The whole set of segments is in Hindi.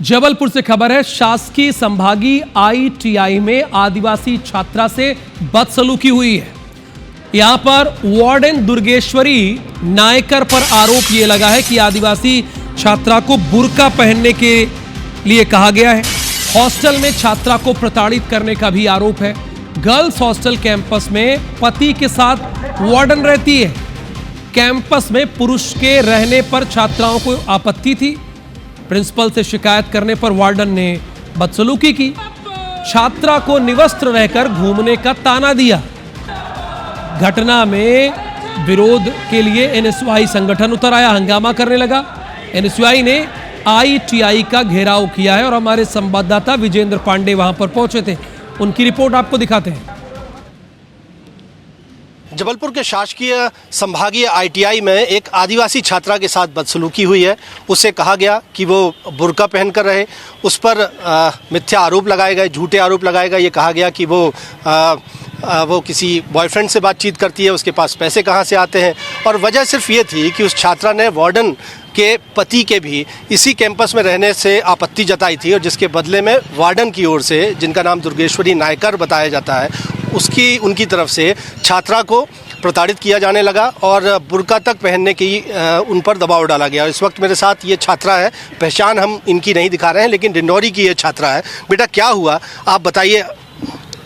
जबलपुर से खबर है। शासकीय संभागीय ITI में आदिवासी छात्रा से बदसलूकी हुई है। यहां पर वार्डन दुर्गेश्वरी नायकर पर आरोप यह लगा है कि आदिवासी छात्रा को बुर्का पहनने के लिए कहा गया है। हॉस्टल में छात्रा को प्रताड़ित करने का भी आरोप है। गर्ल्स हॉस्टल कैंपस में पति के साथ वार्डन रहती है। कैंपस में पुरुष के रहने पर छात्राओं को आपत्ति थी। प्रिंसिपल से शिकायत करने पर वार्डन ने बदसलूकी की। छात्रा को निवस्त्र रहकर घूमने का ताना दिया। घटना में विरोध के लिए NSY संगठन उतर आया, हंगामा करने लगा। NSY ने ITI का घेराव किया है और हमारे संवाददाता विजेंद्र पांडे वहां पर पहुंचे थे। उनकी रिपोर्ट आपको दिखाते हैं। जबलपुर के शासकीय संभागीय ITI में एक आदिवासी छात्रा के साथ बदसलूकी हुई है। उससे कहा गया कि वो बुर्का पहनकर रहे। उस पर मिथ्या आरोप लगाए गए, झूठे आरोप लगाए गए। ये कहा गया कि वो किसी बॉयफ्रेंड से बातचीत करती है, उसके पास पैसे कहाँ से आते हैं। और वजह सिर्फ ये थी कि उस छात्रा ने वार्डन के पति के भी इसी कैंपस में रहने से आपत्ति जताई थी और जिसके बदले में वार्डन की ओर से, जिनका नाम दुर्गेश्वरी नायकर बताया जाता है, उनकी तरफ से छात्रा को प्रताड़ित किया जाने लगा और बुर्का तक पहनने की उन पर दबाव डाला गया। इस वक्त मेरे साथ ये छात्रा है, पहचान हम इनकी नहीं दिखा रहे हैं, लेकिन डिंडौरी की ये छात्रा है। बेटा क्या हुआ आप बताइए।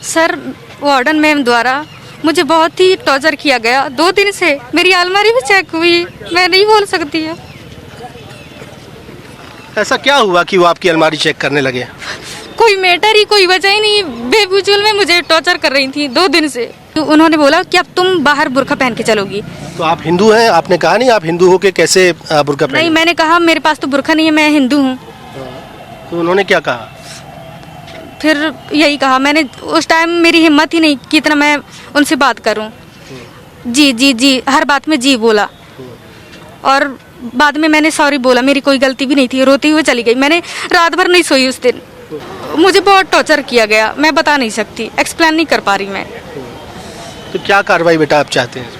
सर, वार्डन मैम द्वारा मुझे बहुत ही टॉर्चर किया गया। 2 दिन से मेरी अलमारी भी चेक हुई, मैं नहीं बोल सकती है। ऐसा क्या हुआ कि वो आपकी अलमारी चेक करने लगे? कोई मैटर ही, कोई वजह ही नहीं। बेफिजूल में मुझे टॉर्चर कर रही थी 2 दिन से। तो उन्होंने बोला कि अब तुम बाहर बुर्का पहन के चलोगी। तो आप हिंदू हैं? आपने कहा नहीं आप हिंदू हो के कैसे बुर्का पहन? नहीं, मैंने कहा मेरे पास तो बुर्का नहीं है, मैं हिंदू हूँ। तो उन्होंने क्या कहा? फिर यही कहा मैंने। उस टाइम मेरी हिम्मत ही नहीं कि इतना मैं उनसे बात करूं। जी जी जी, हर बात में जी बोला। और बाद में मैंने सॉरी बोला, मेरी कोई गलती भी नहीं थी। रोती हुई चली गई। मैंने रात भर नहीं सोई उस दिन। मुझे बहुत टॉर्चर किया गया, मैं बता नहीं सकती, एक्सप्लेन नहीं कर पा रही मैं। तो क्या कार्रवाई बेटा आप चाहते हैं?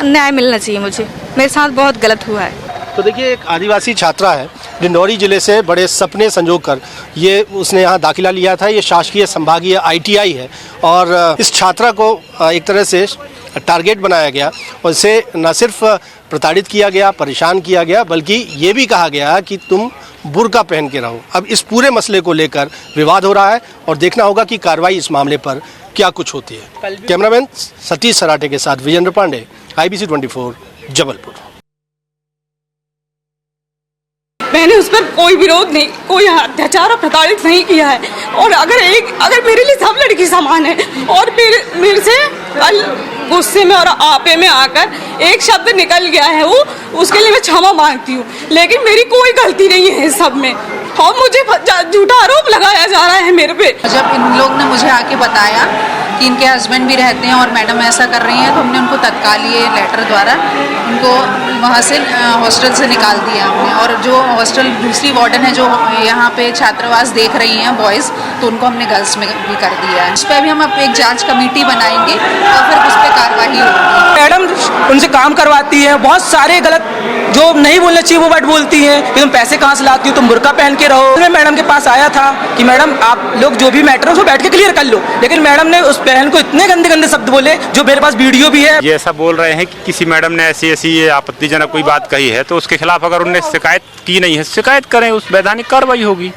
न्याय मिलना चाहिए मुझे, मेरे साथ बहुत गलत हुआ है। तो देखिए, एक आदिवासी छात्रा है, डिंडौरी जिले से बड़े सपने संजो कर ये उसने यहाँ दाखिला लिया था। ये शासकीय संभागीय ITI है और इस छात्रा को एक तरह से टारगेट बनाया गया और इसे न सिर्फ प्रताड़ित किया गया, परेशान किया गया, बल्कि ये भी कहा गया कि तुम बुर्का पहन के रहो। अब इस पूरे मसले को लेकर विवाद हो रहा है और देखना होगा कि कार्रवाई इस मामले पर क्या कुछ होती है। कैमरामैन सतीश सराटे के साथ विजेंद्र पांडे, IBC 24 जबलपुर। मैंने उस पर कोई विरोध नहीं, कोई अत्याचार और प्रताड़ित नहीं किया है। और अगर मेरे लिए सब लड़की समान है और मेरे से गुस्से में और आपे में आकर एक शब्द निकल गया है वो, उसके लिए मैं क्षमा मांगती हूँ। लेकिन मेरी कोई गलती नहीं है इस सब में और मुझे झूठा आरोप लगाया जा रहा है मेरे पे। जब इन लोग ने मुझे आके बताया कि इनके हस्बैंड भी रहते हैं और मैडम ऐसा कर रही हैं, तो हमने उनको तत्काल ये लेटर द्वारा उनको वहाँ से हॉस्टल से निकाल दिया हमने। और जो हॉस्टल दूसरी वार्डन है जो यहाँ पे छात्रावास देख रही हैं बॉयज़, तो उनको हमने गर्ल्स में भी कर दिया है। उस पर भी हम अब एक जांच कमेटी बनाएंगे और फिर उस पर कार्रवाई होगी। मैडम उनसे काम करवाती है, बहुत सारे गलत जो नहीं बोलना चाहिए वो वर्ड बोलती है कि तुम पैसे कहाँ से लाती हो, तुम बुर्का पहन के रहो। मैं मैडम के पास आया था कि मैडम आप लोग जो भी मैटर है उसको बैठ के क्लियर कर लो, लेकिन मैडम ने उस बहन को इतने गंदे गंदे शब्द बोले, जो मेरे पास वीडियो भी है। ये ऐसा बोल रहे हैं कि किसी मैडम ने ऐसी आपत्तिजनक कोई बात कही है, तो उसके खिलाफ अगर उन्होंने शिकायत की नहीं है, शिकायत करें, उस वैधानिक कार्रवाई होगी।